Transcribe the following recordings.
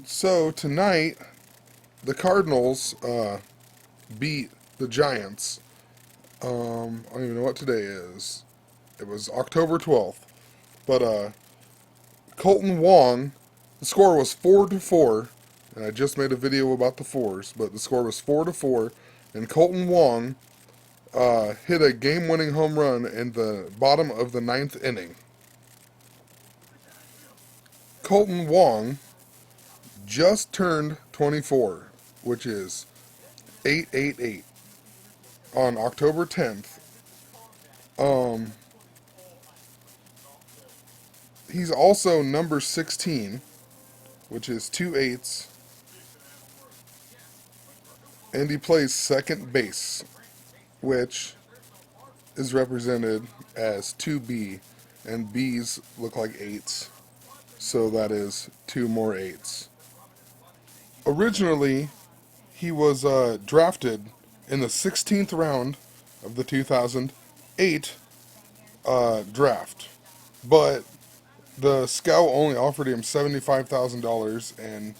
So tonight, the Cardinals beat the Giants. I don't even know what today is. It was October 12th. But Kolten Wong, the score was 4-4, and I just made a video about the fours, but the score was 4-4, and Kolten Wong hit a game-winning home run in the bottom of the ninth inning. Kolten Wong just turned 24, which is 888 on October 10th. Um, he's also number 16, which is 2 8's, and he plays second base, which is represented as 2B, and B's look like 8's, so that is two more 8's. Originally, he was drafted in the 16th round of the 2008 draft, but the scout only offered him $75,000, and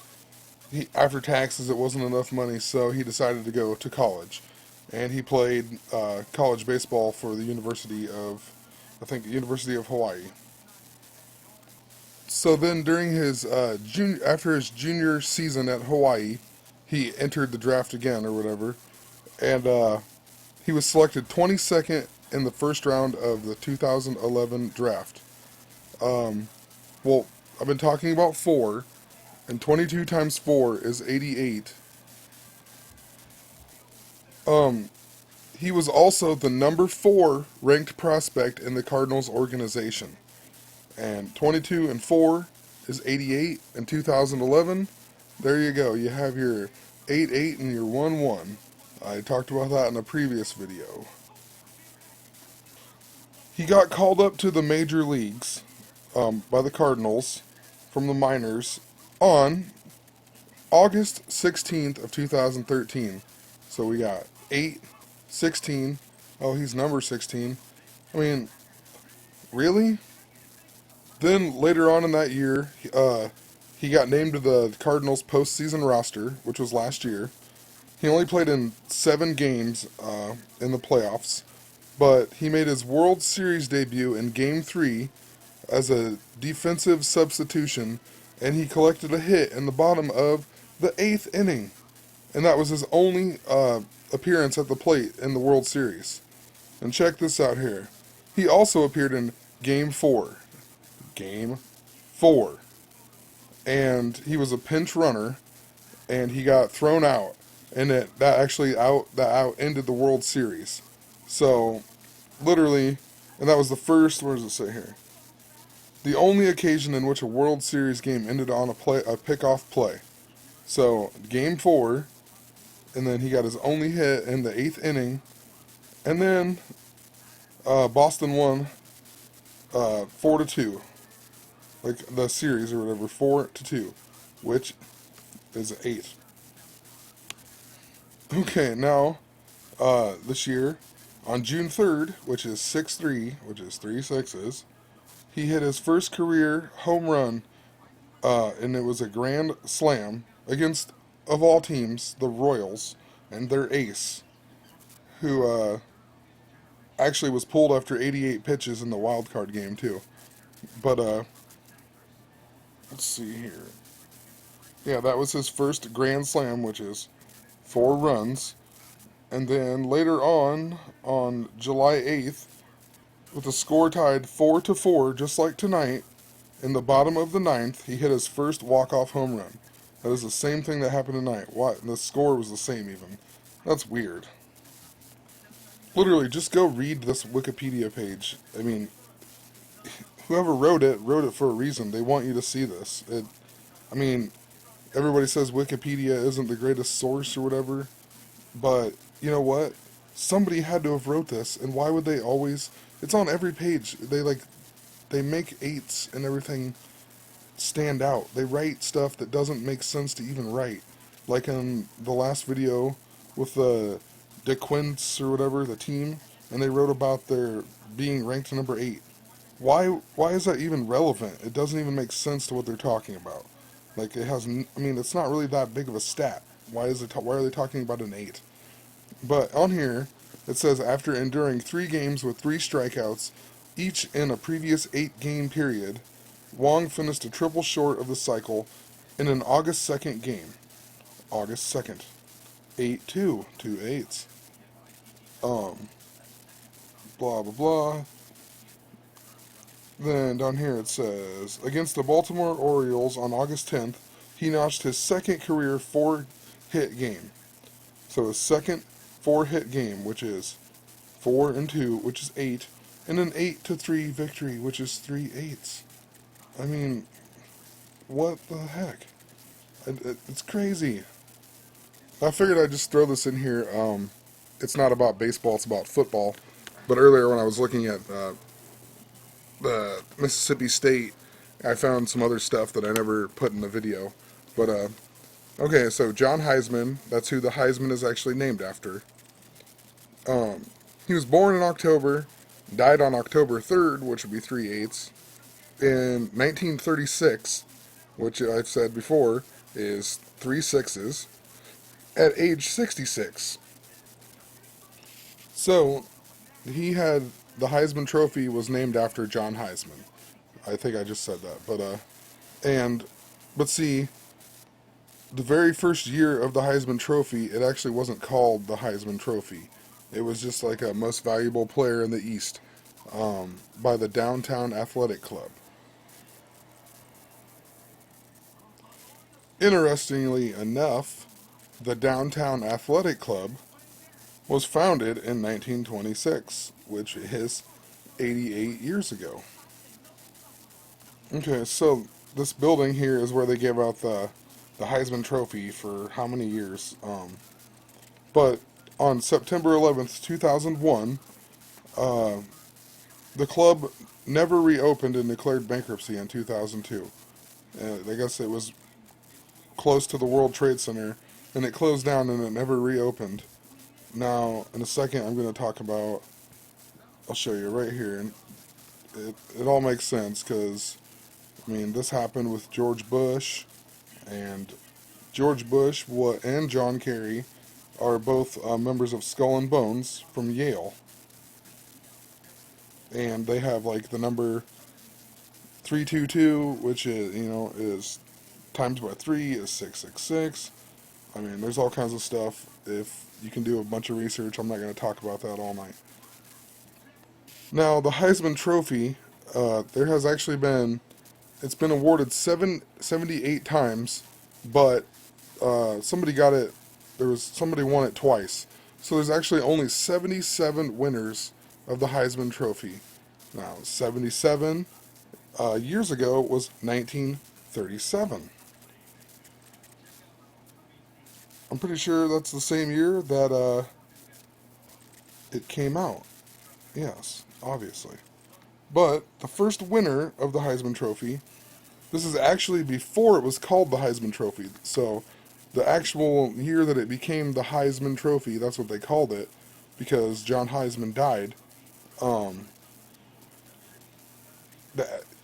after taxes, it wasn't enough money, so he decided to go to college, and he played college baseball for the University of Hawaii. So then, during his after his junior season at Hawaii, he entered the draft again or whatever, and he was selected 22nd in the first round of the 2011 draft. Well, I've been talking about four, and 22 times 4 is 88. He was also the number 4 ranked prospect in the Cardinals organization. And 22 and 4 is 88 in 2011. There you go. You have your 8-8 and your 1-1. I talked about that in a previous video. He got called up to the major leagues by the Cardinals from the minors on August 16th of 2013. So we got 8, 16. Oh, he's number 16. I mean, really? Then later on in that year, he got named to the Cardinals postseason roster, which was last year. He only played in 7 games in the playoffs, but he made his World Series debut in Game 3 as a defensive substitution, and he collected a hit in the bottom of the 8th inning. And that was his only appearance at the plate in the World Series. And check this out here. He also appeared in Game 4. Game 4. And he was a pinch runner, and he got thrown out. And that ended the World Series. So, literally, and that was the first, where does it say here? The only occasion in which a World Series game ended on a pickoff play. So, Game 4, and then he got his only hit in the 8th inning, and then Boston won 4-2, like the series or whatever, 4-2, which is 8. Okay, now this year on June 3rd, which is 6-3, which is 3 sixes, he hit his first career home run, and it was a grand slam against, of all teams, the Royals and their ace, who actually was pulled after 88 pitches in the wild card game too. But let's see here. Yeah, that was his first grand slam, which is 4 runs. And then later on July 8th, with the score tied 4-4, just like tonight, in the bottom of the ninth, he hit his first walk-off home run. That is the same thing that happened tonight. What? The score was the same even. That's weird. Literally, just go read this Wikipedia page. I mean, whoever wrote it for a reason. They want you to see this. I mean, everybody says Wikipedia isn't the greatest source or whatever, but you know what? Somebody had to have wrote this, and why would they always? It's on every page. They make 8's and everything stand out. They write stuff that doesn't make sense to even write. Like in the last video with the DeQuince or whatever, the team, and they wrote about their being ranked number 8. Why is that even relevant? It doesn't even make sense to what they're talking about. Like it has, I mean, it's not really that big of a stat. Why are they talking about an 8? But on here, it says after enduring 3 games with 3 strikeouts, each in a previous 8-game period, Wong finished a triple short of the cycle in an August 2nd game. August 2nd. 8-2. 2 8s. Um, blah, blah, blah. Then down here it says, against the Baltimore Orioles on August 10th, he notched his second career 4-hit game. So his second 4-hit game, which is 4-2, which is 8, and an 8-3 victory, which is 3 8s. I mean, what the heck? It's crazy. I figured I'd just throw this in here. It's not about baseball, it's about football. But earlier when I was looking at Mississippi State, I found some other stuff that I never put in the video. But, okay, so John Heisman, that's who the Heisman is actually named after. He was born in October, died on October 3rd, which would be 3 8s, in 1936, which I've said before is 3 6s, at age 66. So, he had, the Heisman Trophy was named after John Heisman. I think I just said that, but see, the very first year of the Heisman Trophy, it actually wasn't called the Heisman Trophy. It was just like a most valuable player in the East, by the Downtown Athletic Club. Interestingly enough, the Downtown Athletic Club was founded in 1926, which is 88 years ago. Okay, so this building here is where they gave out the Heisman Trophy for how many years? But on September 11th, 2001, the club never reopened and declared bankruptcy in 2002. I guess it was close to the World Trade Center, and it closed down and it never reopened. Now, in a second, I'm going to talk about, I'll show you right here, and it all makes sense because, I mean, this happened with George Bush, and George Bush and John Kerry are both members of Skull and Bones from Yale. And they have like the number 322, which is times by 3 is 666. I mean, there's all kinds of stuff. If you can do a bunch of research, I'm not going to talk about that all night. Now, the Heisman Trophy, there has actually been, it's been awarded 78 times, but somebody won it twice. So there's actually only 77 winners of the Heisman Trophy. Now, 77 years ago was 1937. I'm pretty sure that's the same year that it came out. Yes, obviously. But the first winner of the Heisman Trophy, this is actually before it was called the Heisman Trophy. So the actual year that it became the Heisman Trophy, that's what they called it, because John Heisman died.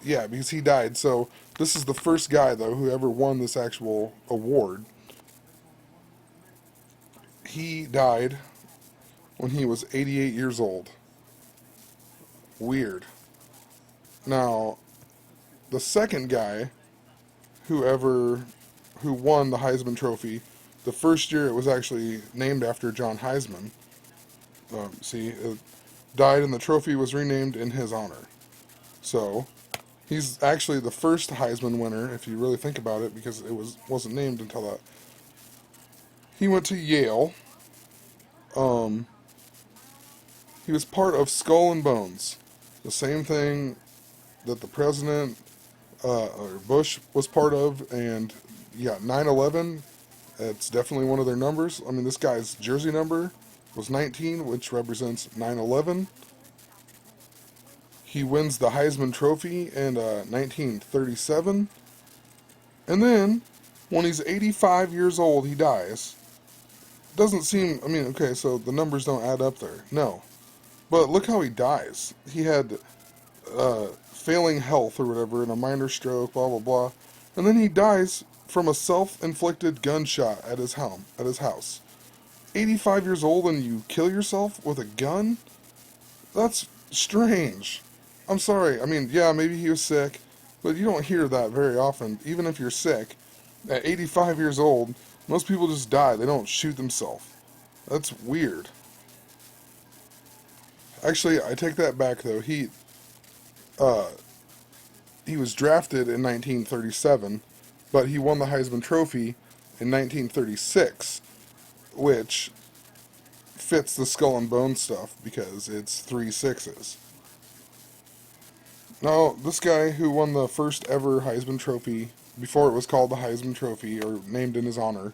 Yeah, because he died. So this is the first guy, though, who ever won this actual award. He died when he was 88 years old. Weird. Now, the second guy who won the Heisman Trophy, the first year it was actually named after John Heisman. It died and the trophy was renamed in his honor. So, he's actually the first Heisman winner, if you really think about it, because it wasn't named until that. He went to Yale. He was part of Skull and Bones, the same thing that the president, or Bush, was part of, and yeah, 9/11. It's definitely one of their numbers. I mean, this guy's jersey number was 19, which represents 9/11. He wins the Heisman Trophy in 1937. And then, when he's 85 years old, he dies. Doesn't seem, I mean, okay, so the numbers don't add up there. No. But look how he dies. He had failing health or whatever, and a minor stroke, blah, blah, blah. And then he dies from a self-inflicted gunshot at his house. 85 years old and you kill yourself with a gun? That's strange. I'm sorry. I mean, yeah, maybe he was sick, but you don't hear that very often. Even if you're sick, at 85 years old, most people just die. They don't shoot themselves. That's weird. Actually, I take that back though. Uh, he was drafted in 1937, but he won the Heisman Trophy in 1936, which fits the skull and bone stuff because it's three sixes. Now, this guy who won the first ever Heisman Trophy, before it was called the Heisman Trophy or named in his honor,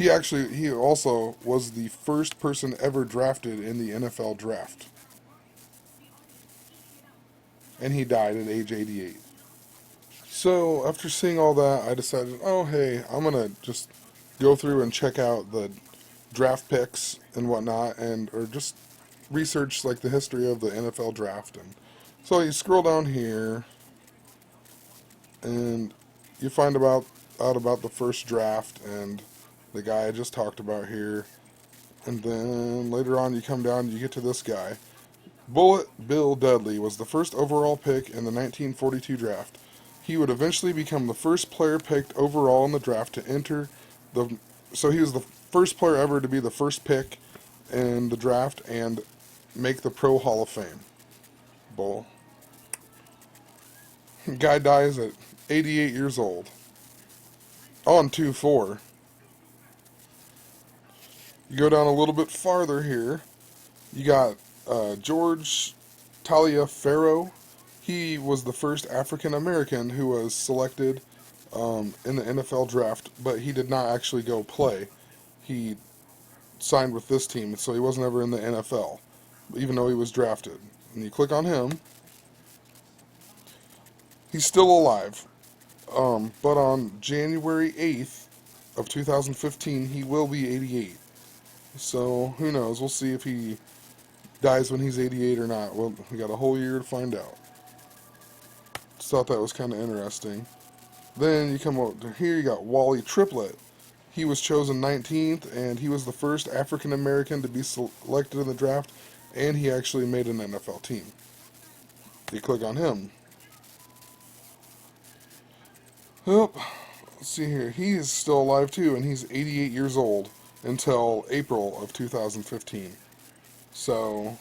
he also was the first person ever drafted in the NFL draft. And he died at age 88. So, after seeing all that, I decided, oh, hey, I'm going to just go through and check out the draft picks and whatnot, or just research like the history of the NFL draft. And so you scroll down here, and you find out about the first draft and the guy I just talked about here. And then later on, you come down, you get to this guy. Bullet Bill Dudley was the first overall pick in the 1942 draft. He would eventually become the first player picked overall in the draft to enter the. So he was the first player ever to be the first pick in the draft and make the Pro Hall of Fame. Bull. Guy dies at 88 years old. On 2-4. You go down a little bit farther here. You got George Taliaferro. He was the first African American who was selected in the NFL draft, but he did not actually go play. He signed with this team, so he wasn't ever in the NFL, even though he was drafted. And you click on him, he's still alive. But on January 8th of 2015, he will be 88. So who knows? We'll see if he dies when he's 88 or not. Well, we got a whole year to find out. Just thought that was kind of interesting. Then you come up to here, you got Wally Triplett. He was chosen 19th, and he was the first African American to be selected in the draft, and he actually made an NFL team. You click on him. Well, let's see here. He is still alive too, and he's 88 years old until April of 2015. So,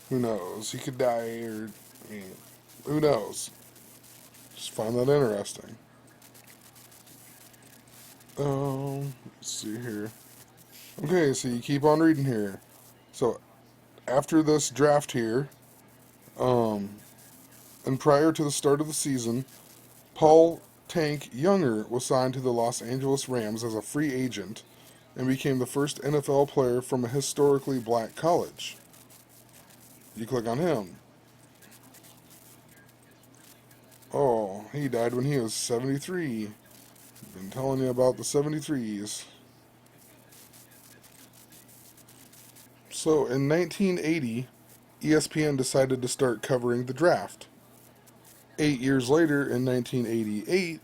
who knows? He could die, or I mean, who knows? Just find that interesting. Let's see here. Okay, so you keep on reading here. So, after this draft here, um, and prior to the start of the season, Paul Tank Younger was signed to the Los Angeles Rams as a free agent and became the first NFL player from a historically black college. You click on him. Oh, he died when he was 73. Been telling you about the 73s. So in 1980, ESPN decided to start covering the draft. 8 years later, in 1988,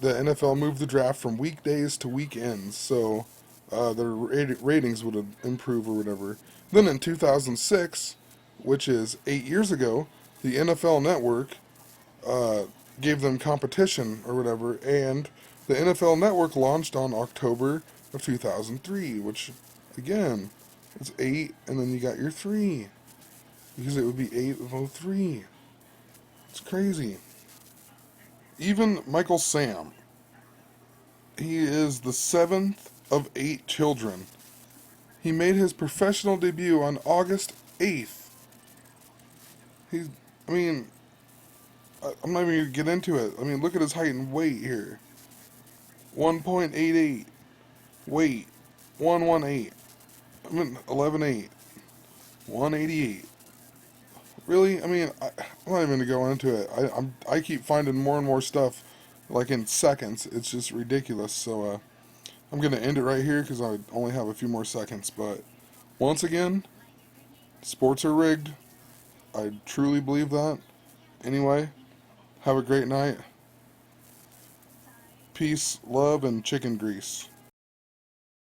the NFL moved the draft from weekdays to weekends, so their ratings would improve or whatever. Then in 2006, which is 8 years ago, the NFL Network uh, gave them competition or whatever, and the NFL Network launched on October of 2003, which, again, it's 8, and then you got your 3, because it would be 8 of 03. It's crazy. Even Michael Sam, he is the seventh of 8 children. He made his professional debut on August 8th. He's, I mean, I'm not even going to get into it. I mean, look at his height and weight here. 1.88. Weight, 118. I mean, 11.8. 188. Really? I mean, I'm not even going to go into it. I keep finding more and more stuff, like in seconds. It's just ridiculous. So, I'm going to end it right here because I only have a few more seconds. But once again, sports are rigged. I truly believe that. Anyway, have a great night. Peace, love, and chicken grease.